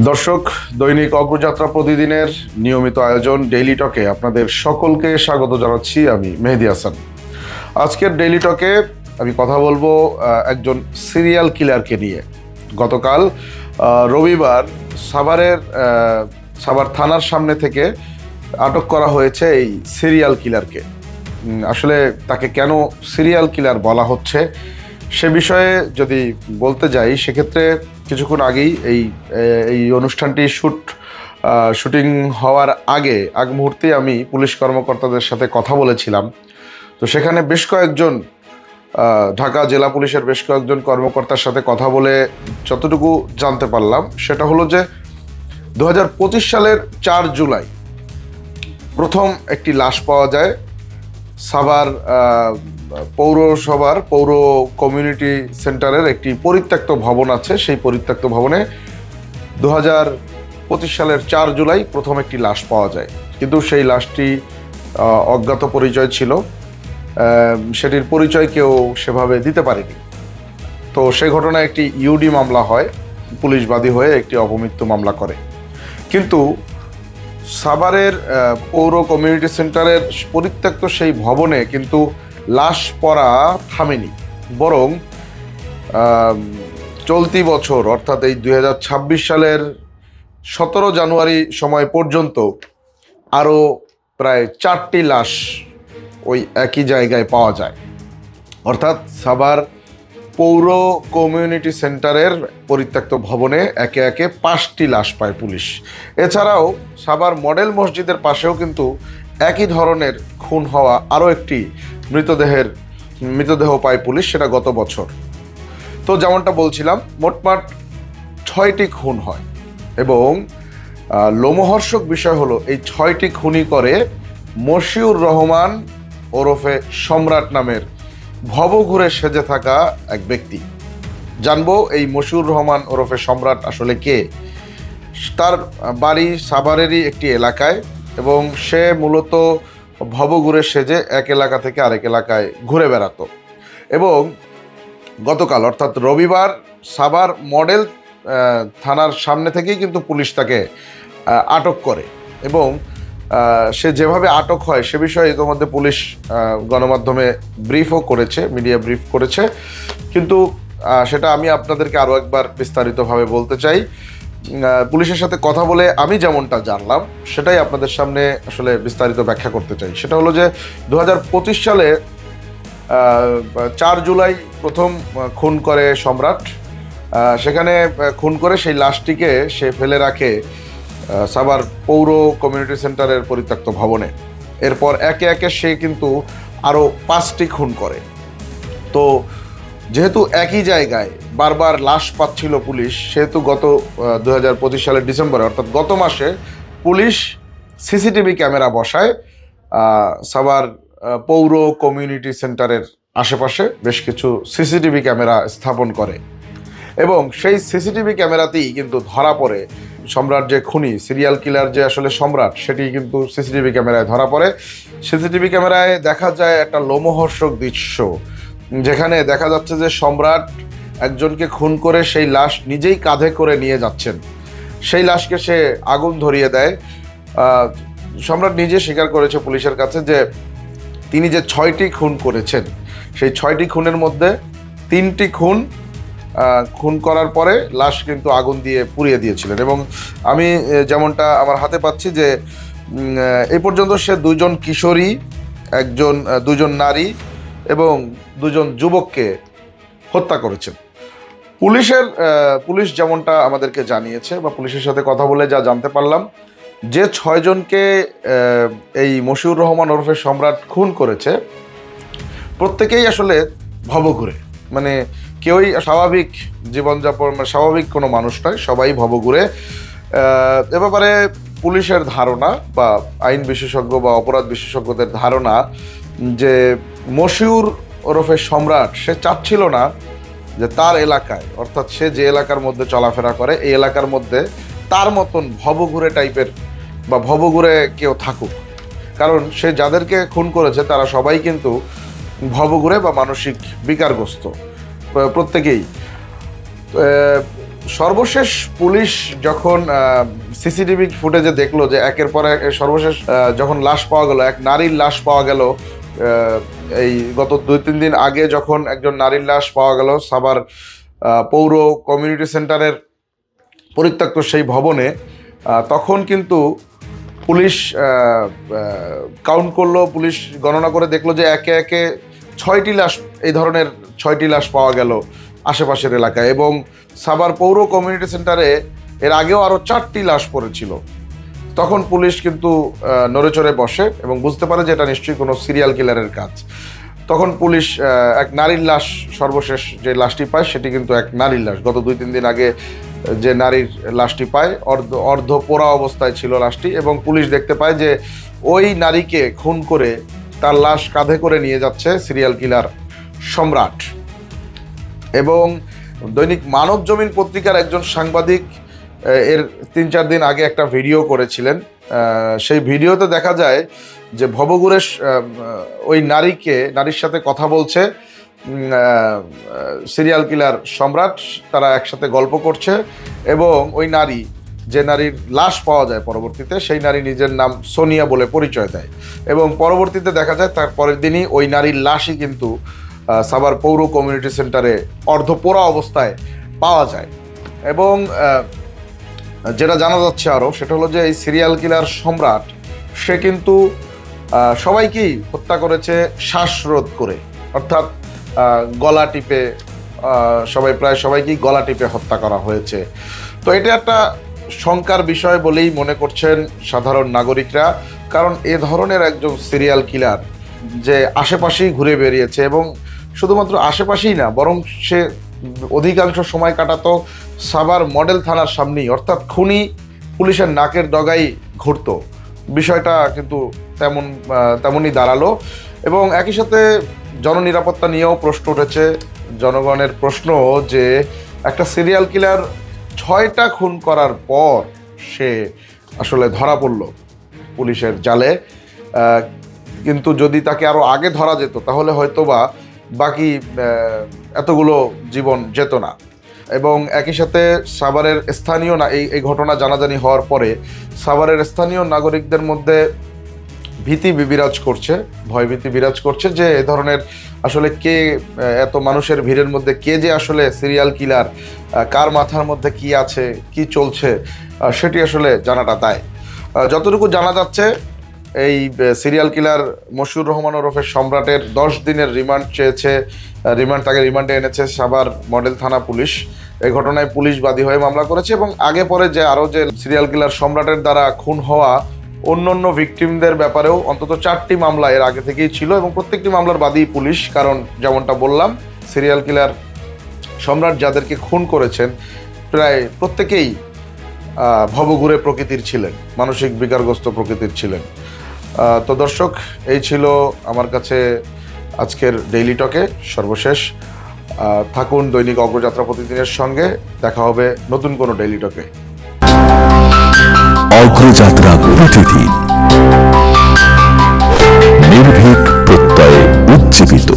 দর্শক, দৈনিক অগ্রযাত্রা প্রতিদিনের নিয়মিত আয়োজন ডেইলি টকে আপনাদের সকলকে স্বাগত জানাচ্ছি। আমি মেহেদী হাসান। আজকের ডেইলি টকে আমি কথা বলবো একজন সিরিয়াল কিলারকে নিয়ে। গতকাল রবিবার সাভার থানার সামনে থেকে আটক করা হয়েছে এই সিরিয়াল কিলারকে। আসলে তাকে কেন সিরিয়াল কিলার বলা হচ্ছে সে বিষয়ে যদি বলতে যাই, সেক্ষেত্রে কিছুক্ষণ আগেই এই অনুষ্ঠানটি শুটিং হওয়ার আগ মুহূর্তে আমি পুলিশ কর্মকর্তাদের সাথে কথা বলেছিলাম। তো সেখানে বেশ কয়েকজন ঢাকা জেলা পুলিশের বেশ কয়েকজন কর্মকর্তার সাথে কথা বলে যতটুকু জানতে পারলাম সেটা হলো যে 2025 সালের 4 জুলাই প্রথম একটি লাশ পাওয়া যায় সাভার পৌরসভার পৌর কমিউনিটি সেন্টারের একটি পরিত্যক্ত ভবন আছে। সেই পরিত্যক্ত ভবনে 2025 সালের 4 জুলাই প্রথম একটি লাশ পাওয়া যায়, কিন্তু সেই লাশটি অজ্ঞাত পরিচয় ছিল। সেটির পরিচয় কেউ সেভাবে দিতে পারেনি। তো সেই ঘটনায় একটি ইউডি মামলা হয়, পুলিশ বাদী হয়ে একটি অপমৃত্যু মামলা করে। কিন্তু সাভারের পৌর কমিউনিটি সেন্টারের পরিত্যক্ত সেই ভবনে কিন্তু লাশ পড়া থামেনি, বরং চলতি বছর অর্থাৎ এই 2026 সালের 17 জানুয়ারি সময় পর্যন্ত আরও প্রায় 4টি লাশ ওই একই জায়গায় পাওয়া যায়। অর্থাৎ সাভার পৌর কমিউনিটি সেন্টারের পরিত্যক্ত ভবনে একে একে 5টি লাশ পায় পুলিশ। এছাড়াও সাভার মডেল মসজিদের পাশেও কিন্তু একই ধরনের খুন হওয়া আরও একটি মৃতদেহ পায় পুলিশ, সেটা গত বছর। তো যেমনটা বলছিলাম, মোটমাট 6টি খুন হয় এবং লোমহর্ষক বিষয় হলো এই 6টি খুনই করে মশিউর রহমান ওরফে সম্রাট নামের ভবঘুরে সেজে থাকা এক ব্যক্তি। জানবো এই মশিউর রহমান ওরফে সম্রাট আসলে কে। তার বাড়ি সাভারেরই একটি এলাকায় এবং সে মূলত ভবঘুরে সেজে এক এলাকা থেকে আরেক এলাকায় ঘুরে বেড়াতো। এবং গতকাল অর্থাৎ রবিবার সাভার মডেল থানার সামনে থেকেই কিন্তু পুলিশ তাকে আটক করে এবং সে যেভাবে আটক হয় সে বিষয়ে ইতিমধ্যে পুলিশ গণমাধ্যমে ব্রিফও করেছে, মিডিয়া ব্রিফ করেছে। কিন্তু সেটা আমি আপনাদেরকে আরও একবার বিস্তারিতভাবে বলতে চাই। পুলিশের সাথে কথা বলে আমি যেমনটা জানলাম সেটাই আপনাদের সামনে আসলে বিস্তারিত ব্যাখ্যা করতে চাই। সেটা হলো যে 2025 সালে 4 জুলাই প্রথম খুন করে সম্রাট। সেখানে খুন করে সেই লাশটিকে সে ফেলে রাখে সাভার পৌর কমিউনিটি সেন্টারের পরিত্যক্ত ভবনে। এরপর একে একে সে কিন্তু আরও 5টি খুন করে। তো যেহেতু একই জায়গায় বারবার লাশ পাচ্ছিল পুলিশ, সেহেতু গত 2025 সালের ডিসেম্বরে অর্থাৎ গত মাসে পুলিশ সিসিটিভি ক্যামেরা বসায় সাভার পৌর কমিউনিটি সেন্টারের আশেপাশে বেশ কিছু সিসিটিভি ক্যামেরা স্থাপন করে এবং সেই সিসিটিভি ক্যামেরাতেই কিন্তু ধরা পড়ে সম্রাট যে খুনি, সিরিয়াল কিলার যে আসলে সম্রাট, সেটি কিন্তু সিসিটিভি ক্যামেরায় ধরা পড়ে। সিসিটিভি ক্যামেরায় দেখা যায় একটা লোমহর্ষক দৃশ্য, যেখানে দেখা যাচ্ছে যে সম্রাট একজনকে খুন করে সেই লাশ নিজেই কাঁধে করে নিয়ে যাচ্ছেন। সেই লাশকে সে আগুন ধরিয়ে দেয়। সম্রাট নিজে স্বীকার করেছে পুলিশের কাছে যে তিনি যে 6টি খুন করেছেন, সেই 6টি খুনের মধ্যে 3টি খুন করার পরে লাশ কিন্তু আগুন দিয়ে পুড়িয়ে দিয়েছিলেন। এবং আমি যেমনটা আমার হাতে পাচ্ছি যে এই পর্যন্ত সে 2জন কিশোরী, 2জন নারী এবং 2জন যুবককে হত্যা করেছেন। পুলিশ যেমনটা আমাদেরকে জানিয়েছে বা পুলিশের সাথে কথা বলে যা জানতে পারলাম, যে 6 জনকে এই মশিউর রহমান ওরফে সম্রাট খুন করেছে প্রত্যেকেই আসলে ভবঘুরে, মানে কেউই স্বাভাবিক জীবনযাপন, মানে স্বাভাবিক কোনো মানুষ নয়, সবাই ভবঘুরে। এ ব্যাপারে পুলিশের ধারণা বা আইন বিশেষজ্ঞ বা অপরাধ বিশেষজ্ঞদের ধারণা যে মশিউর ওরফে সম্রাট সে চাচ্ছিল না যে তার এলাকায়, অর্থাৎ সে যে এলাকার মধ্যে চলাফেরা করে এই এলাকার মধ্যে তার মতন ভবঘুরে টাইপের বা ভবঘুরে কেউ থাকুক। কারণ সে যাদেরকে খুন করেছে তারা সবাই কিন্তু ভবঘুরে বা মানসিক বিকারগ্রস্ত প্রত্যেকেই। সর্বশেষ পুলিশ যখন সিসিটিভি ফুটেজে দেখলো যে একের পর এক সর্বশেষ যখন লাশ পাওয়া গেল, এক নারীর লাশ পাওয়া গেল, এই গত 2-3 দিন আগে যখন একজন নারীর লাশ পাওয়া গেল সাভার পৌর কমিউনিটি সেন্টারের পরিত্যক্ত সেই ভবনে, তখন কিন্তু পুলিশ কাউন্ট করলো, পুলিশ গণনা করে দেখলো যে একে একে 6টি লাশ, এই ধরনের 6টি লাশ পাওয়া গেল আশেপাশের এলাকায়। এবং সাভার পৌর কমিউনিটি সেন্টারে এর আগেও আরও 4টি লাশ পড়েছিল। তখন পুলিশ কিন্তু নড়েচড়ে বসে এবং বুঝতে পারে যে এটা নিশ্চয়ই কোনো সিরিয়াল কিলারের কাজ। তখন পুলিশ এক নারীর লাশ, সর্বশেষ যে লাশটি পায় সেটি কিন্তু এক নারীর লাশ। গত 2-3 দিন আগে যে নারীর লাশটি পায়, অর্ধ পোড়া অবস্থায় ছিল লাশটি, এবং পুলিশ দেখতে পায় যে ওই নারীকে খুন করে তার লাশ কাঁধে করে নিয়ে যাচ্ছে সিরিয়াল কিলার সম্রাট। এবং দৈনিক মানব জমিন পত্রিকার একজন সাংবাদিক এর 3-4 দিন আগে একটা ভিডিও করেছিলেন। সেই ভিডিওতে দেখা যায় যে ভবঘুরে ওই নারীর সাথে কথা বলছে সিরিয়াল কিলার সম্রাট। তারা একসাথে গল্প করছে এবং ওই নারী, যে নারীর লাশ পাওয়া যায় পরবর্তীতে, সেই নারী নিজের নাম সোনিয়া বলে পরিচয় দেয়। এবং পরবর্তীতে দেখা যায় তার পরের দিনই ওই নারীর লাশই কিন্তু সাভার পৌর কমিউনিটি সেন্টারে অর্ধপোড়া অবস্থায় পাওয়া যায়। এবং যেটা জানা যাচ্ছে আরও, সেটা হলো যে এই সিরিয়াল কিলার সম্রাট সে কিন্তু সবাইকেই হত্যা করেছে শ্বাসরোধ করে, অর্থাৎ গলা টিপে, প্রায় সবাইকেই গলা টিপে হত্যা করা হয়েছে। তো এটা একটা শঙ্কার বিষয় বলেই মনে করছেন সাধারণ নাগরিকরা, কারণ এ ধরনের একজন সিরিয়াল কিলার যে আশেপাশেই ঘুরে বেরিয়েছে, এবং শুধুমাত্র আশেপাশেই না, বরং সে অধিকাংশ সময় কাটাতো সাভার মডেল থানার সামনেই, অর্থাৎ খুনি পুলিশের নাকের ডগায় ঘুরতো। বিষয়টা কিন্তু তেমনই দাঁড়ালো। এবং একই সাথে জননিরাপত্তা নিয়েও প্রশ্ন উঠেছে। জনগণের প্রশ্ন যে একটা সিরিয়াল কিলার 6টা খুন করার পর সে আসলে ধরা পড়ল পুলিশের জালে, কিন্তু যদি তাকে আরও আগে ধরা যেত তাহলে হয়তোবা বাকি এতগুলো জীবন যেত না। এবং একই সাথে সাভারের স্থানীয় এই ঘটনা জানাজানি হওয়ার পরে সাভারের স্থানীয় নাগরিকদের মধ্যে ভয়ভীতি বিরাজ করছে যে এ ধরনের আসলে কে, এত মানুষের ভিড়ের মধ্যে কে যে আসলে সিরিয়াল কিলার, কার মাথার মধ্যে কি আছে, কি চলছে, সেটি আসলে জানাটা দায়। যতটুকু জানা যাচ্ছে, এই সিরিয়াল কিলার মশিউর রহমান ওরফে সম্রাটের 10 দিনের রিমান্ড চেয়েছে। তাকে রিমান্ডে এনেছে সাভার মডেল থানা পুলিশ। এই ঘটনায় পুলিশ বাদী হয়ে মামলা করেছে এবং আগে পরে যে আরও যে সিরিয়াল কিলার সম্রাটের দ্বারা খুন হওয়া অন্যান্য ভিকটিমদের ব্যাপারেও অন্তত 4টি মামলা এর আগে থেকেই ছিল, এবং প্রত্যেকটি মামলার বাদী পুলিশ। কারণ যেমনটা বললাম, সিরিয়াল কিলার সম্রাট যাদেরকে খুন করেছেন প্রায় প্রত্যেকেই ভবঘুরে প্রকৃতির ছিলেন, মানসিক বিকারগ্রস্ত প্রকৃতির ছিলেন। তো দর্শক, এই ছিল আমার কাছে আজকের ডেইলি টকে সর্বশেষ। থাকুন দৈনিক অগ্রযাত্রা প্রতিদিনের সঙ্গে। দেখা হবে নতুন কোনো ডেইলি টকে। অগ্রযাত্রা প্রতিদিন, নির্ভীক প্রত্যয়ে উজ্জীবিত।